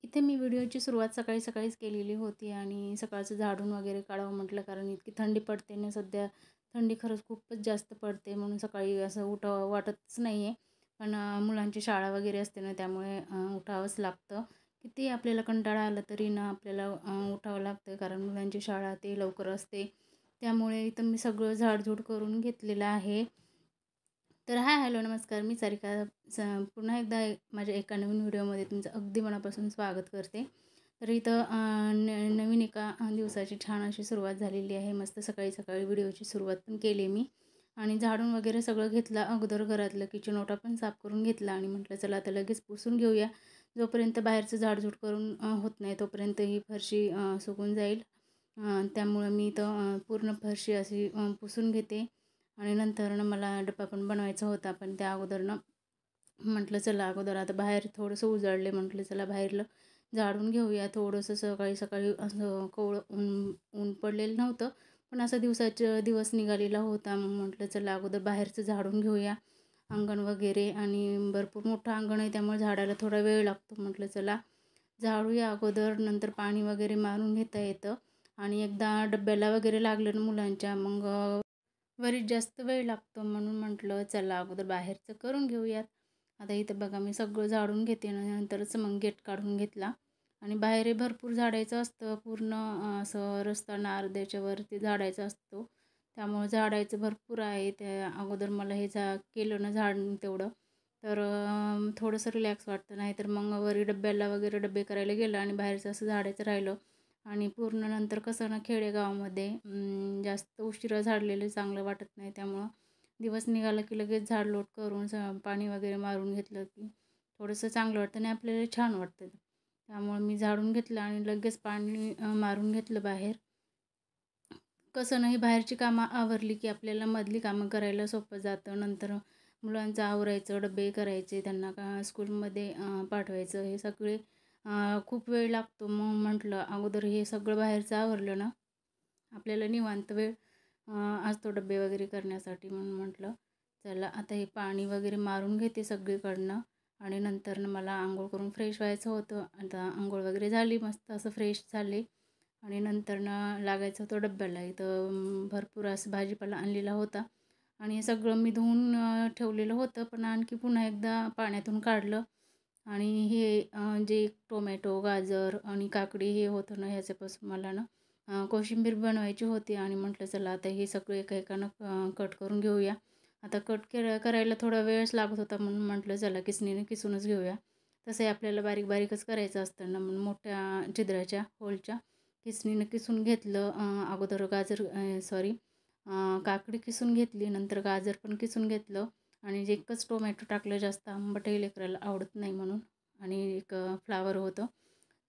इथे मी व्हिडिओची सुरुवात सकाळीच केलेली होती आणि सकाळचं झाडून वगैरे काढावं म्हटलं, कारण इतकी थंडी पडते ना सध्या. थंडी खरंच खूपच जास्त पडते, म्हणून सकाळी असं उठावं वाटतच नाही आहे. पण मुलांची शाळा वगैरे असते ना, त्यामुळे उठावंच लागतं. किती आपल्याला कंटाळा आला तरी ना आपल्याला उठावं लागतं, कारण मुलांची शाळा ते लवकर असते. त्यामुळे इथं मी सगळं झाडझूड करून घेतलेलं आहे. तर हाय, हॅलो, नमस्कार. मी सारिका. स पुन्हा एकदा माझ्या एका नवीन व्हिडिओमध्ये तुमचं अगदी मनापासून स्वागत करते. तर इथं नवीन एका दिवसाची छान अशी सुरुवात झालेली आहे. मस्त सकाळी व्हिडिओची सुरुवात पण केली मी आणि झाडून वगैरे सगळं घेतलं. अगोदर घरातलं किचन ओटा पण साफ करून घेतला आणि म्हटलं चला आता लगेच पुसून घेऊया. जोपर्यंत बाहेरचं झाडझूड करून होत नाही तोपर्यंत ही फरशी सुकून जाईल. त्यामुळं मी इथं पूर्ण फरशी अशी पुसून घेते. आणि नंतर मला डब्बा पण बनवायचा होता, पण त्या अगोदरनं म्हटलं चला अगोदर आता बाहेर थोडंसं उजाडले, म्हटलं चला बाहेरलं झाडून घेऊया. थोडंसं सकाळी असं कोवळं ऊन ऊन पडलेलं नव्हतं, पण असं दिवस निघालेला होता. मग म्हटलं चला अगोदर बाहेरचं झाडून घेऊया अंगण वगैरे. आणि भरपूर मोठं अंगण आहे, त्यामुळे झाडायला थोडा वेळ लागतो. म्हटलं चला झाडूया अगोदर, नंतर पाणी वगैरे मारून घेता येतं. आणि एकदा डब्याला वगैरे लागलं ना मुलांच्या, मग बरीच जास्त वेळ लागतो, म्हणून म्हटलं चला अगोदर बाहेरचं करून घेऊयात. आता इथं बघा मी सगळं झाडून घेते आणि नंतरच मग गेट काढून घेतला. आणि बाहेरही भरपूर झाडायचं असतं, पूर्ण असं रस्त्यानं अर्ध्याच्या वरती झाडायचं असतो. त्यामुळं झाडायचं भरपूर आहे. त्या अगोदर मला हे केलं ना झाडून तेवढं, तर थोडंसं रिलॅक्स वाटतं. नाहीतर मग वरी डब्याला वगैरे डब्बे करायला गेलं आणि बाहेरचं असं झाडायचं राहिलं. आणि पूर्ण नंतर कसं ना खेडेगावामध्ये जास्त उशिरा झाडलेलं चांगलं वाटत नाही. त्यामुळं दिवस निघाला की लगेच झाडलोट करून पाणी वगैरे मारून घेतलं की थोडंसं चांगलं वाटतं आणि आपल्याला छान वाटतं. त्यामुळं मी झाडून घेतलं आणि लगेच पाणी मारून घेतलं बाहेर. कसं नाही, बाहेरची कामं आवरली की आपल्याला मधली कामं करायला सोपं जातं. नंतर मुलांचं आवरायचं, डबे करायचे, त्यांना स्कूलमध्ये पाठवायचं, हे सगळे खूप वेळ लागतो. मग म्हटलं अगोदर हे सगळं बाहेरचं आवरलं ना आपल्याला निवांत वेळ असतो डबे वगैरे करण्यासाठी. म्हणून म्हटलं चला आता हे पाणी वगैरे मारून घेते सगळीकडनं. आणि नंतर मला अंघोळ करून फ्रेश व्हायचं होतं. आता अंघोळ वगैरे झाली, मस्त असं फ्रेश झाले. आणि नंतरनं लागायचं होतं डब्याला. इथं भरपूर असं भाजीपाला आणलेला होता आणि हे सगळं मी धुवून ठेवलेलं होतं, पण आणखी पुन्हा एकदा पाण्यातून काढलं. आणि हे जे टोमॅटो, गाजर आणि काकडी हे होतं ना, ह्याच्यापासून मला ना कोशिंबीर बनवायची होती. आणि म्हटलं चला आता हे सगळं एका कट करून घेऊया. आता करायला थोडा वेळच लागत होता, म्हणून म्हटलं चला किसणीने किसूनच घेऊया. तसंही आपल्याला बारीकच करायचं असतं ना, म्हणून मोठ्या छिद्राच्या होलच्या किसणीनं किसून घेतलं. अगोदर काकडी किसून घेतली, नंतर गाजर पण किसून घेतलं. आणि जे एकच टोमॅटो टाकलं, जास्त आंबटही लेकराला आवडत नाही म्हणून. आणि एक फ्लावर होतं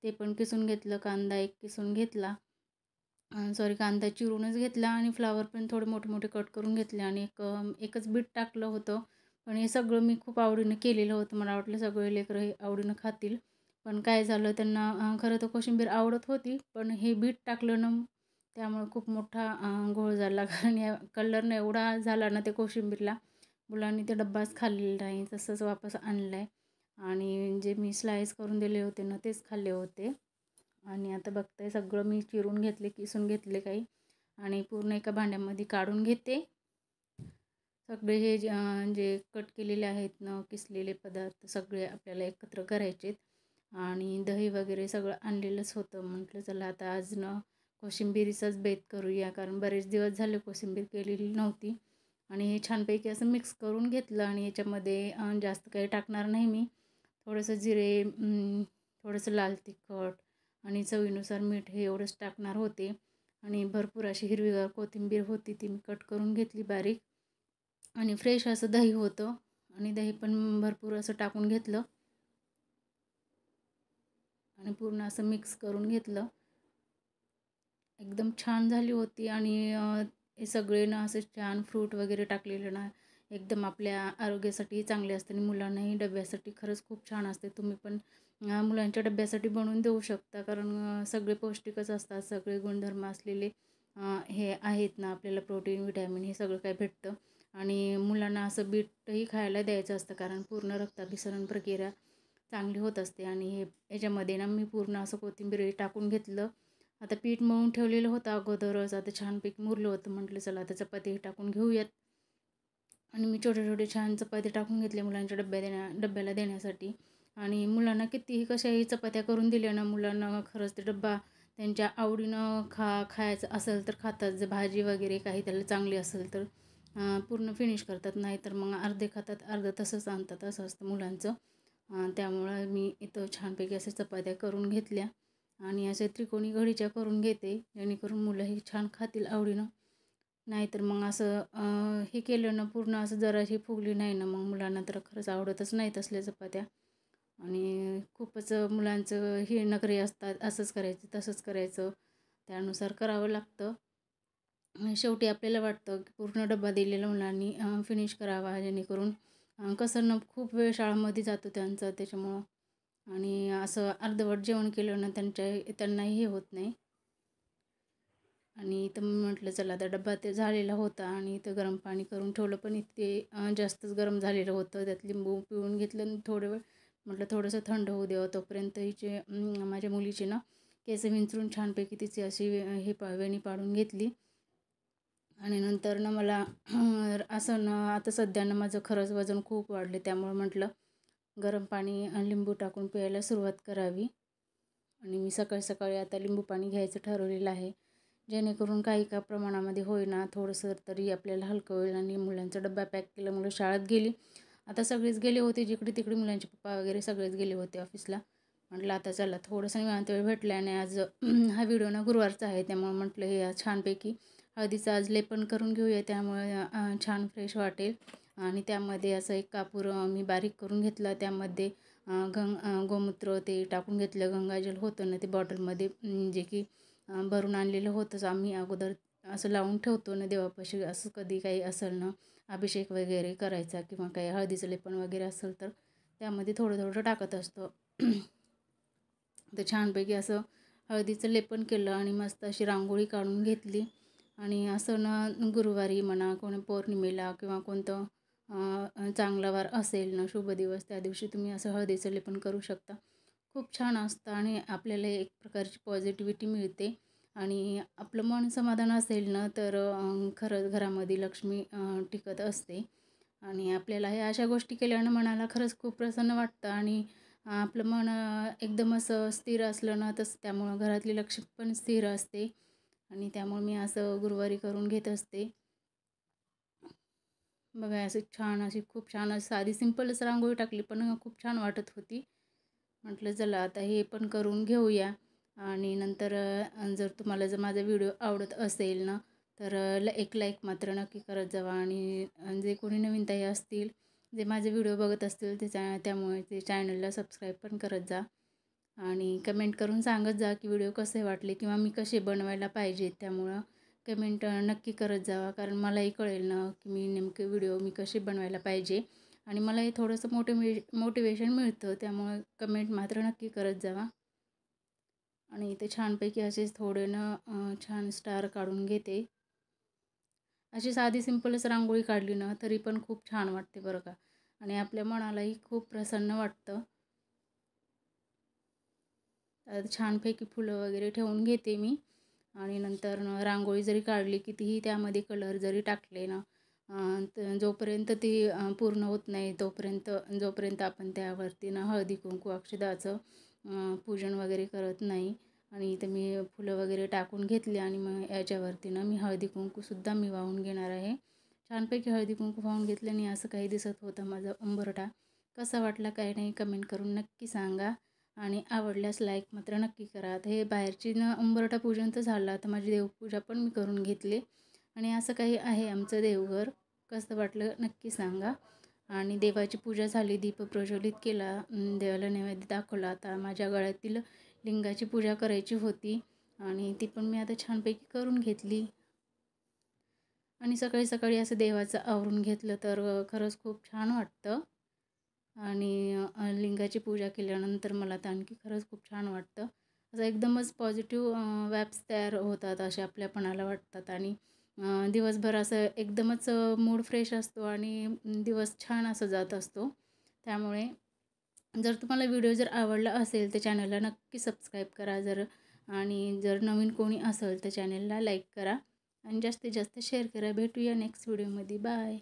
ते पण किसून घेतलं. कांदा एक किसून घेतला, कांदा चिरूनच घेतला. आणि फ्लावर पण थोडे मोठे कट करून घेतले. आणि एकच बीट टाकलं होतं. पण हे सगळं मी खूप आवडीनं केलेलं होतं. मला वाटलं सगळे लेकरं हे आवडीनं खातील. पण काय झालं, त्यांना खरं तर कोशिंबीर आवडत होती, पण हे बीट टाकलं ना त्यामुळे खूप मोठा घोळ झाला. कारण या कलरनं एवढा झाला ना त्या कोशिंबीरला, मुलांनी ते डब्बाच खाल्लेला नाही, तसंच वापस आणला आहे. आणि जे मी स्लाईस करून दिले होते ना तेच खाल्ले होते. आणि आता बघताय सगळं मी चिरून घेतले, किसून घेतले काही, आणि पूर्ण एका भांड्यामध्ये काढून घेते. सगळे हे जे कट केलेले आहेत ना किसलेले पदार्थ सगळे आपल्याला एकत्र करायचे. आणि दही वगैरे सगळं आणलेलंच होतं. म्हटलं चला आता आज ना कोशिंबिरीचाच बेत करूया, कारण बरेच दिवस झाले कोशिंबीर केलेली नव्हती. आणि हे छानपैकी असं मिक्स करून घेतलं. आणि याच्यामध्ये जास्त काही टाकणार नाही मी. थोडंसं जिरे, थोडंसं लाल तिखट आणि चवीनुसार मीठ हे एवढंच टाकणार होते. आणि भरपूर अशी हिरवीगार कोथिंबीर होती, ती मी कट करून घेतली बारीक. आणि फ्रेश असं दही होतं आणि दही पण भरपूर असं टाकून घेतलं आणि पूर्ण असं मिक्स करून घेतलं. एकदम छान झाली होती. आणि हे सगळे ना असं छान फ्रूट वगैरे टाकलेलं ना एकदम आपल्या आरोग्यासाठी चांगले असते आणि मुलांनाही डब्यासाठी खरंच खूप छान असते. तुम्ही पण मुलांच्या डब्यासाठी बनवून देऊ शकता, कारण सगळे पौष्टिकच असतात, सगळे गुणधर्म असलेले हे आहेत ना, आपल्याला प्रोटीन, व्हिटॅमिन हे सगळं काय भेटतं. आणि मुलांना असं बीटही खायला द्यायचं असतं, कारण पूर्ण रक्ताभिसरण प्रक्रिया चांगली होत असते. आणि याच्यामध्ये ना मी पूर्ण असं कोथिंबीर टाकून घेतलं. आता पीठ मळून ठेवलेलं होतं अगोदरच, आता छानपैकी मुरलं होतं. म्हटलं चला आता चपाती टाकून घेऊयात. आणि मी छोटे छोटे छान चपाती टाकून घेतले मुलांच्या डब्याला देण्यासाठी. आणि मुलांना कितीही कशाही चपात्या करून दिल्या ना, मुलांना खरंच ते डब्बा त्यांच्या आवडीनं खायचं असेल तर खातात. जर भाजी वगैरे काही त्याला चांगली असेल तर पूर्ण फिनिश करतात, नाही तर मग अर्धे खातात, अर्धं तसंच आणतात. असं असतं मुलांचं. त्यामुळं मी इथं छानपैकी अशा चपात्या करून घेतल्या आणि असे त्रिकोणी घडीच्या करून घेते, जेणेकरून मुलंही छान खातील आवडीनं. नाहीतर मग असं हे केलं ना, पूर्ण असं जराशी फुगली नाही ना, मग मुलांना तर खरंच आवडतच नाहीत असल्या चपात्या. आणि खूपच मुलांचं हे नखरे असतात, असंच करायचं तसंच करायचं, त्यानुसार करावं लागतं. शेवटी आपल्याला वाटतं की पूर्ण डब्बा दिलेला मुलांनी फिनिश करावा, जेणेकरून कसं ना खूप वेळ शाळेमध्ये जातो त्यांचा त्याच्यामुळं. आणि असं अर्धवट जेवण केलं ना त्यांनाही हे होत नाही. आणि इथं मी म्हटलं चला आता डब्बा ते झालेला होता आणि इथं गरम पाणी करून ठेवलं, पण इतके जास्तच गरम झालेलं होतं. त्यात लिंबू पिळून घेतलं आणि थोडं वेळ म्हटलं थोडंसं थंड होऊ द्यावं. तोपर्यंत हिचे माझ्या मुलीची ना केस विंचरून छानपैकी तिची अशी वेणी पाडून घेतली. आणि नंतर ना मला असं ना आता सध्या ना माझं खरंच वजन खूप वाढले, त्यामुळे म्हटलं गरम पाणी आणि लिंबू टाकून प्यायला सुरुवात करावी. आणि मी सकाळी सकाळी आता लिंबू पाणी घ्यायचं ठरवलेलं आहे, जेणेकरून काही का प्रमाणामध्ये होईना थोडंसं तरी आपल्याला हलकं होईल. आणि मुलांचा डब्बा पॅक केला, मुलं शाळेत गेली. आता सगळेच गेले होते, जिकडे तिकडे मुलांचे पप्पा वगैरे सगळेच गेले होते ऑफिसला. म्हटलं आता चला थोडंसं निवांत वेळ भेटला. आणि आज हा व्हिडिओ ना गुरुवारचा आहे, त्यामुळे म्हटलं हे छानपैकी हळदीचं आज लेपन करून घेऊया, त्यामुळे छान फ्रेश वाटेल. आणि त्यामध्ये असं एक कापूर मी बारीक करून घेतला, त्यामध्ये गोमूत्र ते टाकून घेतलं. गंगाजल होतं ना ते बॉटलमध्ये, जे की भरून आणलेलं होतंच आम्ही अगोदर. असं लावून ठेवतो ना देवापाशी, असं कधी काही असेल ना अभिषेक वगैरे करायचा किंवा काही हळदीचं लेपन वगैरे असेल तर त्यामध्ये थोडं थोडं टाकत असतो. तर छानपैकी असं हळदीचं लेपन केलं आणि मस्त अशी रांगोळी काढून घेतली. आणि असं ना गुरुवारी म्हणा, कोणी पौर्णिमेला किंवा कोणतं चांगला वार असेल ना, शुभ दिवस, त्या दिवशी तुम्ही असं हळदीचं लेपन करू शकता. खूप छान असतं आणि आपल्याला एक प्रकारची पॉझिटिव्हिटी मिळते. आणि आपलं मन समाधान असेल ना तर खरंच घरामध्ये लक्ष्मी टिकत असते. आणि आपल्याला ह्या अशा गोष्टी केल्यानं मनाला खरंच खूप प्रसन्न वाटतं. आणि आपलं मन एकदम असं स्थिर असलं ना, तसं त्यामुळं घरातली लक्ष्मी पण स्थिर असते. आणि त्यामुळे मी असं गुरुवारी करून घेत असते. बघा असं छान अशी खूप छान अशी साधी सिंपलच रांगोळी टाकली, पण खूप छान वाटत होती. म्हटलं चला आता हे पण करून घेऊया. आणि नंतर जर माझा व्हिडिओ आवडत असेल ना, तर एक लाईक मात्र नक्की करत जावा. आणि जे कोणी नवीन ताई असतील, जे माझे व्हिडिओ बघत असतील त्यामुळे ते चॅनलला सबस्क्राईब पण करत जा. आणि कमेंट करून सांगत जा की व्हिडिओ कसे वाटले किंवा मी कसे बनवायला पाहिजे. त्यामुळं कमेंट नक्की करत जावा, कारण मलाही कळेल ना की मी नेमके व्हिडिओ कसे बनवायला पाहिजे. आणि मलाही थोडंसं मोटिवेशन मिळतं, त्यामुळे कमेंट मात्र नक्की करत जावा. आणि इथे छानपैकी असेच थोडे ना छान स्टार काढून घेते. अशी साधी सिंपलच रांगोळी काढली ना तरी पण खूप छान वाटते बरं का. आणि आपल्या मनालाही खूप प्रसन्न वाटतं. छानपैकी फुलं वगैरे ठेवून घेते मी. आणि नंतर रांगोळी जरी काढली कितीही त्यामध्ये कलर जरी टाकले ना, जोपर्यंत ती पूर्ण होत नाही जोपर्यंत आपण त्यावरती ना हळदी कुंकू अक्षदाचं पूजन वगैरे करत नाही. आणि इथं मी फुलं वगैरे टाकून घेतली आणि मग याच्यावरती ना मी हळदी कुंकूसुद्धा मी वाहून घेणार आहे. छानपैकी हळदी कुंकू वाहून घेतल्याने असं काही दिसत होतं माझा उंबरठा. कसा वाटला काही नाही कमेंट करून नक्की सांगा. आणि आवडल्यास लाईक मात्र नक्की करा. आता हे बाहेरची ना उंबरठा पूजन तर झालं, आता माझी देवपूजा पण मी करून घेतली. आणि असं काही आहे आमचं देवघर. कसं वाटलं नक्की सांगा. आणि देवाची पूजा झाली, दीप प्रज्वलित केला, देवाला नैवेद्य दाखवला. आता माझ्या गळ्यातील लिंगाची पूजा करायची होती आणि ती पण मी आता छानपैकी करून घेतली. आणि सकाळी सकाळी असं देवाचं आवरून घेतलं तर खरंच खूप छान वाटतं. आणि लिंगाची पूजा केल्यानंतर मला तर आणखी खरंच खूप छान वाटतं. असं एकदमच पॉझिटिव्ह वॅब्स तयार होतात, असे आपल्यापणाला वाटतात. आणि दिवसभर असं एकदमच मूड फ्रेश असतो आणि दिवस छान असं जात असतो. त्यामुळे जर तुम्हाला व्हिडिओ जर आवडला असेल तर चॅनलला नक्की सबस्क्राईब करा. आणि जर नवीन कोणी असेल तर चॅनलला लाईक करा आणि जास्तीत जास्त शेअर करा. भेटूया नेक्स्ट व्हिडिओमध्ये. बाय.